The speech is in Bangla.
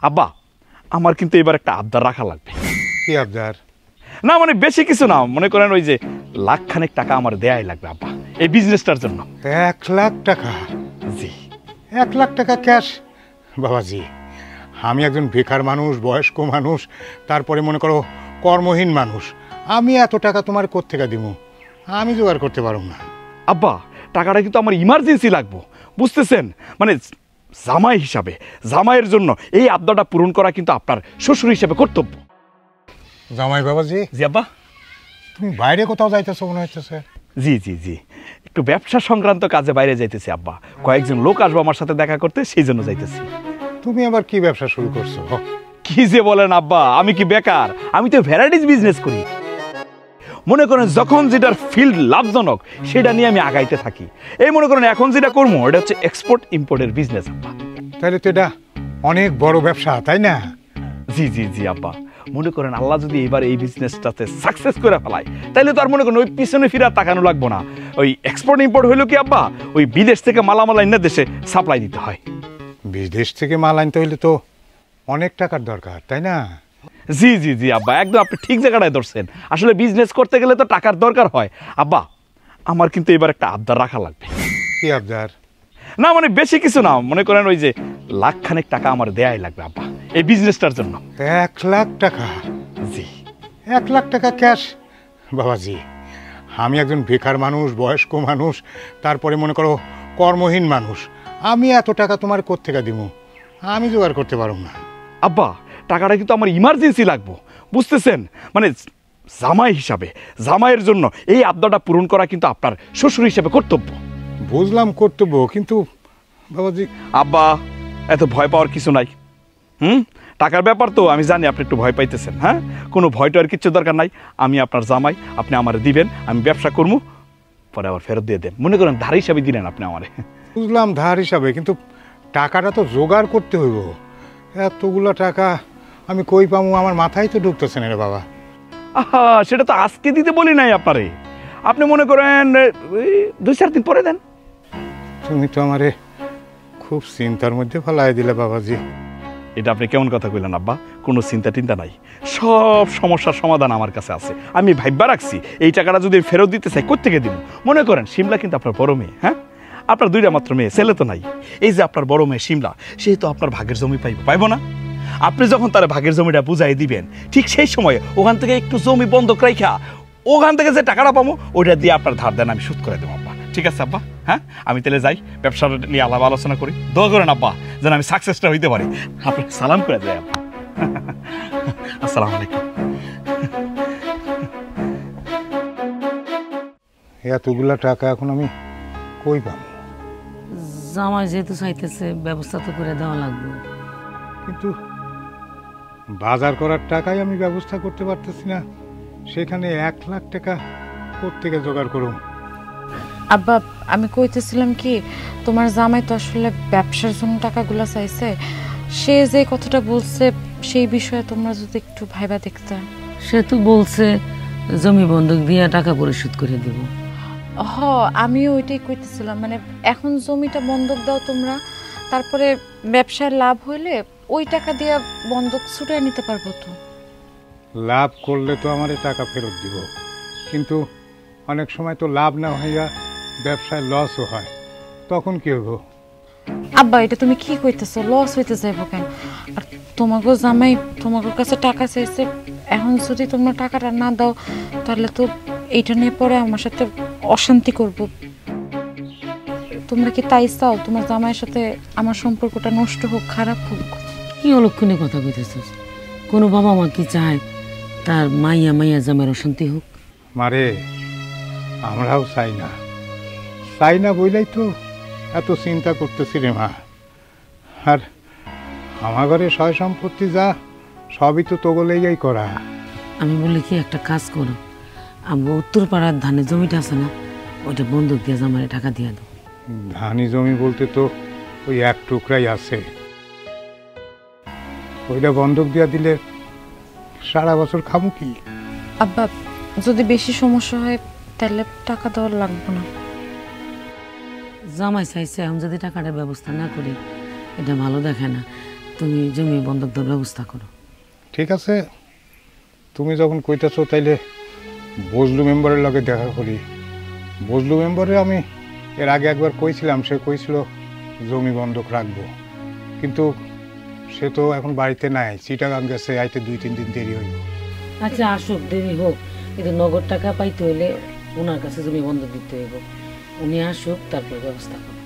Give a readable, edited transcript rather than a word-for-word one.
আব্বা আমার কিন্তু এবার একটা আবদার রাখা লাগবে। কি আবদার? না মানে বেশি কিছু না, মনে করেন ওই যে লাখখানেক টাকা আমার দেয়াই লাগবে আব্বা এই বিজনেসটার জন্য। 1,00,000 টাকা? জি। 1,00,000 টাকা ক্যাশ? বাবাজি, আমি একজন বেকার মানুষ, বয়স্ক মানুষ, তারপরে মনে করো কর্মহীন মানুষ। আমি এত টাকা তোমার কোত্থেকে দিব? আমি জোগাড় করতে পারব না। আব্বা টাকাটা কিন্তু আমার ইমার্জেন্সি লাগবো, বুঝতেছেন? মানে জামাই হিসাবে, জামাইয়ের জন্য এই আবদারটা পূরণ করা কিন্তু আপনার শ্বশুর হিসাবে কর্তব্য। জামাই বাবাজি? জি আব্বা। তুমি বাইরে কোথাও যাইতেছো মনে হইতেছে? জি জি জি, একটু ব্যবসা সংক্রান্ত কাজে বাইরে যাইতেছি আব্বা। কয়েকজন লোক আসবো আমার সাথে দেখা করতে, সেই জন্য যাইতেছি। তুমি আবার কি ব্যবসা শুরু করছো? কি যে বলেন আব্বা, আমি কি বেকার? আমি তো ভ্যারাইটিস বিজনেস করি। মনে করেন যখন যেটার ফিল্ড লাভজনক সেটা নিয়ে আমি আগাইতে থাকি। এই মনে করেন এখন যেটা করবো এটা হচ্ছে এক্সপোর্ট ইম্পোর্টের বিজনেস আব্বা। তাহলে তো এটা অনেক বড় ব্যবসা, তাই না? জি জি জি আব্বা, মনে করেন আল্লাহ যদি এবার এই বিজনেসটাতে সাকসেস করে ফেলায় তাহলে তো আর মনে করেন ওই পিছনে ফিরে তাকানো লাগবো না। ওই এক্সপোর্ট ইম্পোর্ট হইলো কি আব্বা, ওই বিদেশ থেকে মালামাল আইনা দেশে সাপ্লাই দিতে হয়। বিদেশ থেকে মাল আনতে হইলে তো অনেক টাকার দরকার, তাই না? জি জি জি আব্বা, একদম আপনি ঠিক জায়গাটায় ধরছেন। আসলে বিজনেস করতে গেলে তো টাকার দরকার হয় আব্বা। আমার কিন্তু এবার একটা আবদার রাখা লাগবে। কি আবদার? না মানে বেশি কিছু না, মনে করেন ওই যে লাখখানেক টাকা আমার দেয়াই লাগবে আব্বা এই বিজনেসটার জন্য। 1,00,000 টাকা? জি। 1,00,000 টাকা ক্যাশ? বাবাজি, আমি একজন বেকার মানুষ, বয়স্ক মানুষ, তারপরে মনে করো কর্মহীন মানুষ। আমি এত টাকা তোমার কোত্থেকে দিব? আমি জোগাড় করতে পারব না। আব্বা টাকাটা কিন্তু আমার ইমার্জেন্সি লাগবো, বুঝতেছেন? মানে জামাই হিসাবে, জামাইয়ের জন্য এই আবদারটা পূরণ করা কিন্তু আপনার শ্বশুর হিসাবে কর্তব্য। বুঝলাম কর্তব্য, কিন্তু বাবাজি। আব্বা এত ভয় পাওয়ার কিছু নাই। টাকার ব্যাপার তো আমি জানি আপনি একটু ভয় পাইতেছেন। হ্যাঁ, কোনো ভয়টা আর কিচ্ছু দরকার নাই। আমি আপনার জামাই, আপনি আমার দিবেন, আমি ব্যবসা করবো, পরে আবার ফেরত দিয়ে দেন। মনে করেন ধার হিসাবে দিলেন আপনি আমারে। বুঝলাম ধার হিসাবে, কিন্তু টাকাটা তো জোগাড় করতে হইব। এতগুলো টাকা আমি কই পাবো? আমার মাথায় তো ঢুকতেছে না রে বাবা। আহা, সেটা তো আজকে দিতে বলি নাই আপনারে। আপনি মনে করেন 2-4 দিন পরে দেন। তুমি তো আমারে খুব চিন্তার মধ্যে ফেলাই দিলে বাবাজি। এটা আপনি কেমন কথা কইলেন আব্বা? কোনো চিন্তা টিন্তা নাই, সব সমস্যার সমাধান আমার কাছে আছে। আমি ভাইবা রাখছি এই টাকাটা যদি ফেরত দিতে চাই কোত্থেকে দিব। মনে করেন শিমলা কিন্তু আপনার বড় মেয়ে। হ্যাঁ, আপনার 2টা মাত্র মেয়ে, ছেলে তো নাই। এই যে আপনার বড় মেয়ে শিমলা, সে তো আপনার ভাগের জমি পাইব না? আপনি যখন তার ভাগের জমিটা বুঝাই দিবেন, ঠিক সেই সময় ওখান থেকে একটু জমি বন্ধক রাখা ওখান থেকে যে টাকাটা পাবো ওইটা দিয়ে আপনার ধার দেন আমি শোধ করে দেবো আব্বা। ঠিক আছে আব্বা? হ্যাঁ, আমি তাহলে যাই, ব্যবসাটা নিয়ে আলাপ আলোচনা করি। দোয়া করেন আব্বা যেন আমি সাকসেসটা হইতে পারি। আপনি সালাম করে যাই আব্বা। আসসালামু আলাইকুম। এতগুলা টাকা এখন আমি কই পাবো? জামাই যেহেতু চাইতেছে ব্যবস্থা তো করে দেওয়া লাগবে। কিন্তু বাজার করার টাকাই আমি ব্যবস্থা করতে পারতেছি না, সেখানে 1,00,000 টাকা কোত্থেকে জোগাড় করুন? আব্বা আমি কইতেছিলাম কি, তোমার জামাই তো আসলে ব্যবসার জন্য টাকাগুলো চাইছে। সে যে কথাটা বলছে সেই বিষয়ে তোমরা যদি একটু ভাইবা দেখতে। সে তো বলছে জমি বন্ধক দিয়ে টাকা পরিশোধ করে দিব। আমিও ওইটাই কইতেছিলাম, মানে এখন জমিটা বন্ধক দাও তোমরা, তারপরে ব্যবসায় লাভ হইলে ওই টাকা দিয়ে বন্ধক ছুটে নিতে পারবো। তো লাভ করলে তো আমার টাকা ফেরত দিব, কিন্তু অনেক সময় তো লাভ না হইয়া ব্যবসায় লসও হয়, তখন কি হবো? আব্বা এটা তুমি কি কইতেছো? লস হইতে যাইব কেন? আর তোমাকে জামাই তোমাকে কাছে টাকা চাইছে, এখন যদি তোমরা টাকাটা না দাও তাহলে তো এইটা নিয়ে পরে আমার সাথে অশান্তি করব। তোমরা কি তাই চাও তোমার জামাইয়ের সাথে আমার সম্পর্কটা নষ্ট হোক, খারাপ হোক? কি অলক্ষণে কথা কইতেছিস? কোনো বাবা মা কি চায় তার মাইয়া জামাইয়ের অশান্তি হোক? মারে, আমরাও চাই না বইলাই তো এত চিন্তা করতেছি রে মা। আর আমার ঘরে সয় সম্পত্তি যা সবই তো তোগলেই করা। আমি বলি কি, একটা কাজ করো, আমরা উত্তর পাড়ার ধানের জমিটা আছে না, ওইটা বন্ধক দিয়ে জামাইরে টাকা দিয়ে দাও। ধানি জমি বলতে তো ওই এক টুকরাই আছে, ওইটা বন্ধক দিয়া দিলে সারা বছর খামু কি? আব্বা যদি বেশি সমস্যা হয় তাহলে টাকা দেওয়ার লাগবে না। জামাই চাইছে এখন যদি টাকাটার ব্যবস্থা না করি এটা ভালো দেখে না। তুমি জমি বন্ধক দেওয়ার ব্যবস্থা করো। ঠিক আছে, তুমি যখন কইতেছো তাইলে বজলু মেম্বারের লগে দেখা করি। বজলু মেম্বারে আমি এর আগে একবার কইছিলাম, সে কইছিল জমি বন্ধক রাখবো, কিন্তু সে তো এখন বাড়িতে নাই, চিটাগাং গেছে, আইতে 2-3 দিন দেরি হইব। আচ্ছা আসুক, দেরি হোক, কিন্তু নগদ টাকা পাইতে হইলে ওনার কাছে জমি বন্ধক দিতে হইব। উনি আসুক, তারপর ব্যবস্থা করো।